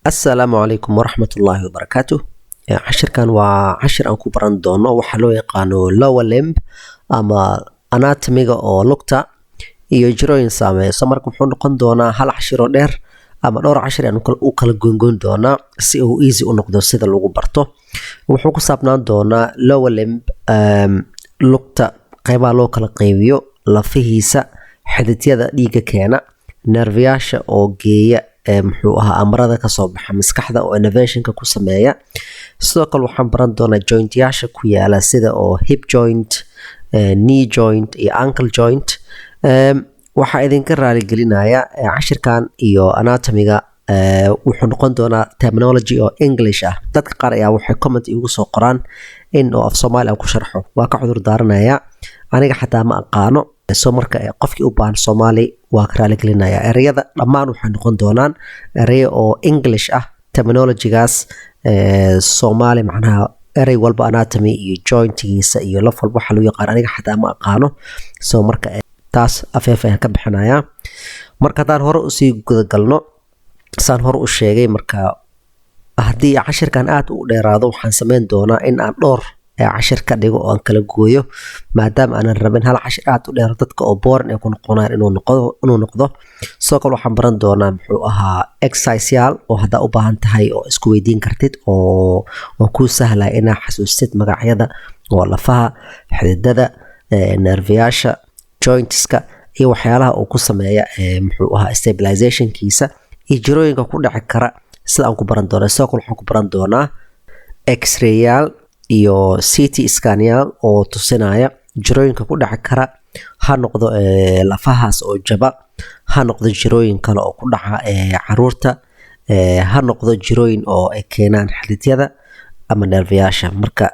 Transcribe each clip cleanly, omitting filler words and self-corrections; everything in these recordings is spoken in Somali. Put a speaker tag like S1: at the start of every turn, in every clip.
S1: السلام عليكم ورحمة الله وبركاته. cashirkan waa cashir aan ku baran doono waxa loo yaqaano lower limb ama anatomiga oo lugta iyo jirooyin saameyso. Marka wuxuu noqon doonaa hal cashir oo dheer ama dhowr cashir aan u kala goongoon doonaa si uu easy u noqdo sida lagu barto. Wuxuu ku saabnaan doonaa lower limb, lugta qaybaha loo kala qaybiyo, lafihiisa, xididyada dhiigga keena, nerviyaasha oo geeya muxuu ahaa amarada ka soo baxa maskaxda oo innervationka ku sameeya. Sidoo kale waxaan baran doonaa jointyaasha ku yaala sida oo hip joint, knee joint iyo ankle joint. Waxaa idinka raali gelinaya cashirkan iyo anatomiga wuxuu noqon doonaa terminology oo English ah. Dadka qaar ayaa waxay comment igu soo qoraan in oo af Soomaali aan ku sharxo. Waa ka cudur daaranayaa, aniga xataa ma aqaano. soo marka qofkii u baahan Soomaali waa ka raali gelinayaa. Ereyada dhammaan waxay noqon doonaan ereyo oo English ah. Terminology-gaas Soomaali macnaha erey walba anatomy iyo jointigiisa iyo laf walba waxa loo yaqaan aniga xataa ma aqaano. soo marka taas afeef ayaan ka bixinayaa. Marka haddaan hore usii guda galno, saan hore u sheegay, marka haddii cashirkan aad u dheeraado waxaan sameyn doonaa in aan dhowr cashir ka dhigo oo aan kala gooyo, maadaama aanan rabin hal cashir aad u dheer dadka oo boring ay ku noqonayaan inuu noqdo. Sidoo kale waxaan baran doonaa muxuu ahaa exerciseyaal oo haddaa u baahan tahay oo isku weydiin kartid oo kuu sahlaya inaa xasuustid magacyada oo lafaha, xididada, nerviyaasha, jointska iyo waxyaalaha uu ku sameeya muxuu ahaa stabilizationkiisa iyo jirooyinka ku dhici kara sida aan ku baran doonaa. Sidoo kale waxaan ku baran doonaa x-rayyaal iyo CT scanyaal oo tusinaya jirooyinka ku dhici kara, ha noqdo lafahaas oo jaba, ha noqdo jirooyin kale oo ku dhaca caruurta, ha noqdo jirooyin oo ay keenaan xididyada ama nerviyaasha. Marka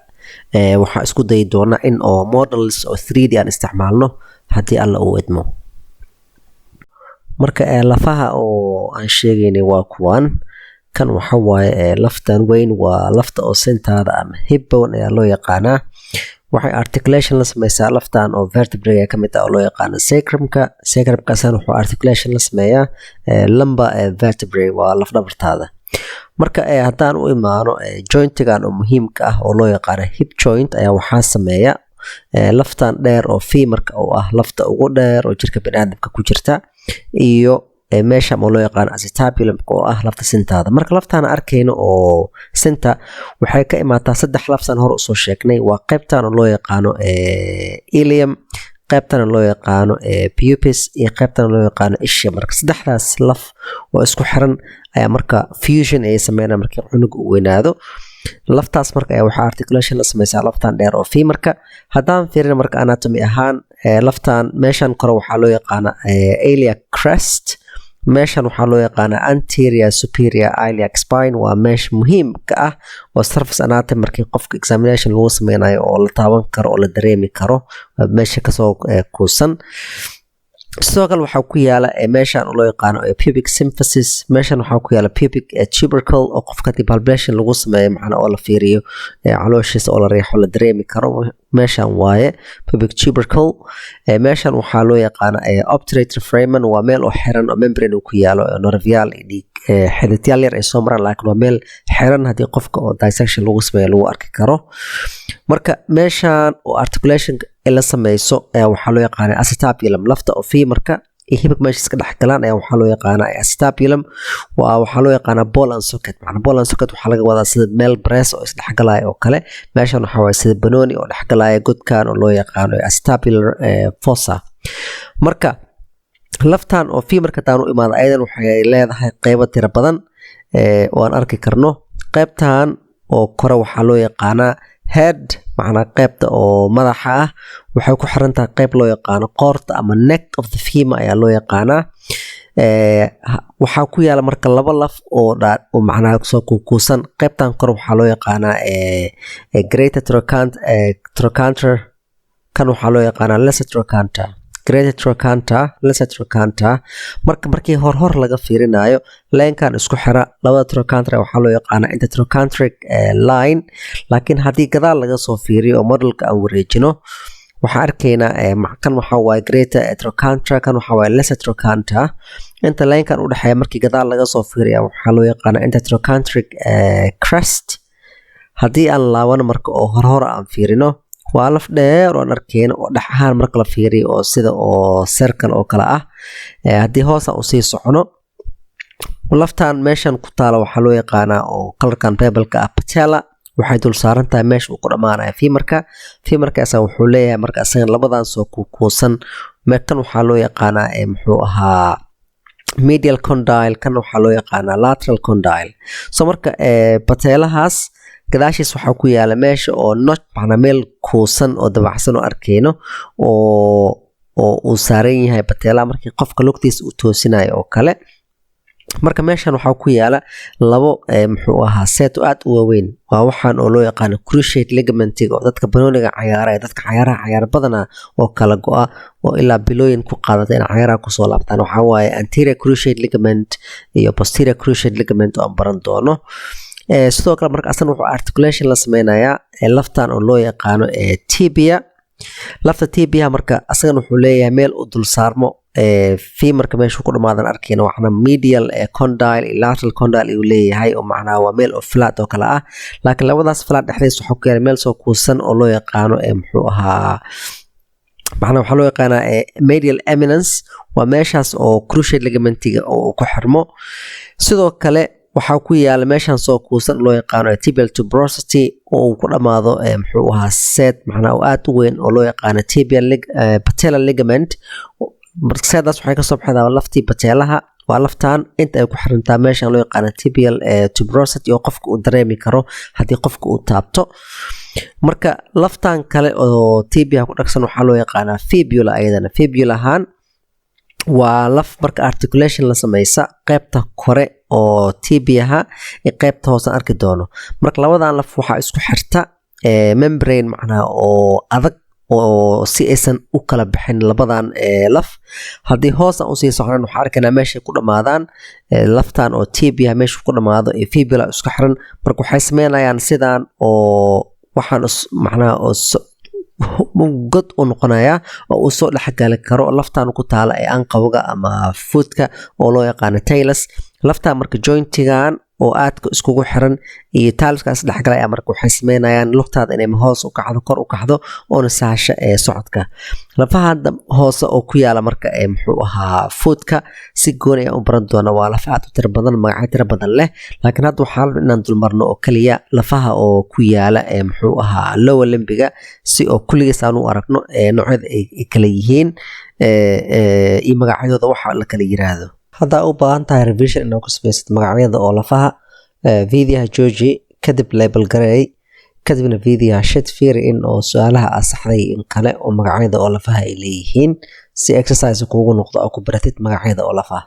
S1: waxaan isku dayi doonaa in oo models oo 3D aan isticmaalno haddii alla uu idmo. Marka lafaha oo aan sheegaynay waa kuwan. Kan waxa waaye laftan weyn waa lafta oo sentaada ama hip bone ayaa loo yaqaanaa. Waxay articulation la sameysaa laftan oo vertebrae ka mid ah oo loo yaqaano sacrumka. Sacrumkaasna wuxuu articulation la sameeyaa lumbar vertebrae, waa laf dhabartaada. Marka haddaan u imaano jointigan oo muhiimka ah oo loo yaqaano hip joint ayaa waxaa sameeya laftan dheer oo femurka oo ah lafta ugu dheer oo jirka bini'aadamka ku jirta, iyo meesha oo loo yaqaan acetabulum oo ah lafta sintaada. Marka laftaan arkayno oo sinta waxay ka imaataa saddex laftan hore usoo sheegnay. waa qaybtan oo loo yaqaano ilium, qaybtan oo loo yaqaano pubis iyo qaybtan oo loo yaqaano ischium. Marka saddexdaas laf oo isku xiran ayaa marka fusion ay sameynayaan markii cunuga uu weynaado. laftaas marka waxaa articulation la sameysaa laftan dheer oo femurka. haddaan fiirino marka anatomy ahaan, laftan meeshan kore waxaa loo yaqaana iliac crest, meeshan waxaa loo yaqaana anterior superior iliac spine. waa meesha muhiimka ah oo surface anatomy markii qofka examination lagu sameynayo oo la taaban karo oo la dareemi karo, meesha kasoo kuusan. sidoo kale waxaa ku yaala meeshan loo yaqaano pubic symphysis. meeshan waxaa ku yaala pubic tubercle oo qofka palpation lagu sameeyo macna oo la fiiriyo calooshiisa oo la riixo la dareemi karo. meeshan waaye pubic tubercle. meeshan waxaa loo yaqaana obturator foramen, waa meel oo xiran oo membrane uu ku yaalo nerviyaal xididyaal yar ay soo maraan, laakiin waa meel xiran haddii qofka oo dissection lagu sameeyo lagu arki karo. marka meeshan oo articulation la sameyso waxaa loo yaqaana acetabulum, lafta oo femurka iyo hibig meesha iska dhex galaan ayaa waxaa loo yaqaana acetabulum. waxaa loo yaqaana ball and socket. macna ball and socket waxaa laga wadaa sida meel press oo isdhexgalaya oo kale. meeshan waxaa waaye sida banooni oo dhexgalaya godkan oo loo yaqaano acetabular fossa. marka laftan oo femurka taan u imaada ayadan waxay leedahay qaybo tiro badan oo aan arki karno. qaybtan oo kore waxaa loo yaqaanaa head, macnaa qaybta oo madaxa ah waxay ku xiran tahay qayb loo yaqaano qoorta ama neck of the femur ayaa loo yaqaanaa. waxaa ku yaala marka laba laf oo macnaa soo kuusan. qaybtan kore waxaa loo yaqaanaa greater trochanter, kan waxaa loo yaqaanaa lesser trochanter. greater trochanter, lesser trochanter. markii hor laga fiirinayo leenkan isku xira labada trochanter waxaa loo yaqaana intertrochanteric line, laakiin haddii gadaal laga soo fiiriyo oo modelka aan wareejino waxaan arkaynaa kan waxaa waaye greater trochanter, kan waxaa waaye lesser trochanter. inta laynkan u dhexeeya markii gadaal laga soo fiiriya waxaa loo yaqaanaa intertrochanteric crest. haddii aan laabano marka oo horhora aan fiirino waa laf dheer oo aan arkeyno oo dhex ahaan marka la fiiriyo oo sida oo circle oo kale ah. haddii hoos aan usii socono laftan meeshan ku taala waxaa loo yaqaanaa oo colorkan purple-ka ah patella. waxay dul saaran tahay meesha uu ku dhamaanayo femurka asaga wuxuu leeyahay marka asaga labadan soo kuusan kan waxaa loo yaqaanaa muxuu ahaa medial condyle, kan waxaa loo yaqaanaa lateral condyle. so marka patellahaas gadaashiis waxaa ku yaala meesha oo notch macnaa meel kuusan oo dabacsan oo arkeyno oo uu saaran yahay patellaha markii qofka lugtiisa uu toosinayo oo kale. marka meeshan waxaa ku yaala labo muxuu ahaa set aad u waaweyn. waa waxaan oo loo yaqaano cruciate ligamentig oo dadka banooniga cayaara dadka cayaara badana oo kala go'a oo ilaa bilooyin ku qaadata in cayaaraha kusoo laabtaan. waxaa waaye anterior cruciate ligament iyo posterior cruciate ligament oo aan baran doono. sidoo kale marka asan wuxuu articulation la sameynayaa laftan oo loo yaqaano tibia. lafta tibia marka asagan wuxuu leeyahay meel u dul saarmo femurka meesha ku dhamaadan arkeyna waxna medial condyle iyo lateral condyle uu leeyahay oo macnaha waa meel oo flat oo kale ah. laakiin labadaas flat dhexdiisa waxaa ku yaala meel soo kuusan oo loo yaqaano muxuu ahaa macnaha waxaa loo yaqaanaa medial eminence. waa meeshaas oo cruciate ligamentiga oo ku xirmo. sidoo kale waxaa ku yaala meeshan soo kuusan loo yaqaano tibial tuberosity oo uu ku dhamaado muxuu ahaa set macnaha oo aad u weyn oo loo yaqaano tibial patella ligament. sedaas waxay kasoo baxdaa laftii patellaha. waa laftan inta ay ku xirantaa meeshan loo yaqaano tibial tuberosity oo qofka uu dareemi karo haddii qofka uu taabto. marka laftan kale oo tibia ku dhagsan waxaa loo yaqaanaa fibula. ayadana fibula ahaan waa laf marka articulation la sameysa qaybta kore oo tibiaha iyo qaybta hoose arki doono. marka labadan laf waxaa isku xirta membrane macnaha oo adag oo si aysan u kala bixin labadan laf. haddii hoos aan usii socnan waxaa arkaynaa meeshay ku dhamaadaan laftan oo tibia meesha ku dhamaado iyo fibula isku xiran. marka waxay sameynayaan sidan oo waxaan macnaha oo god u noqonaya oo uu soo dhexgali karo laftan ku taala ee anqawga ama foodka oo loo yaqaano talus. laftan marka jointigan oo aadka iskugu xiran iyo taluskaas dhexgalaya marka waxay sameynayaan lugtaada inay hoos u kacdo kor u kacdo oona sahasha socodka. lafaha hoose oo ku yaala marka muxuu ahaa foodka si gooni ah u baran doona. waa lafa aad u tiro badan magacyo tiro badan leh laakiin hadda waxaa rabaa inaan dulmarno oo kaliya lafaha oo ku yaala muxuu ahaa lower limbiga si oo kulligiis aan u aragno noocyada ay kala yihiin iyo magacyadooda waxa la kala yiraahdo. haddaa u baahan tahay revision inaad ku samaysid magacyada oo lafaha videoha jooji kadib label gareey kadibna videoha shid fiiri in oo su-aalaha asaxday in kale oo magacyada oo lafaha ay leeyihiin si exercise kuugu noqdo oo ku baratid magacyada oo lafaha.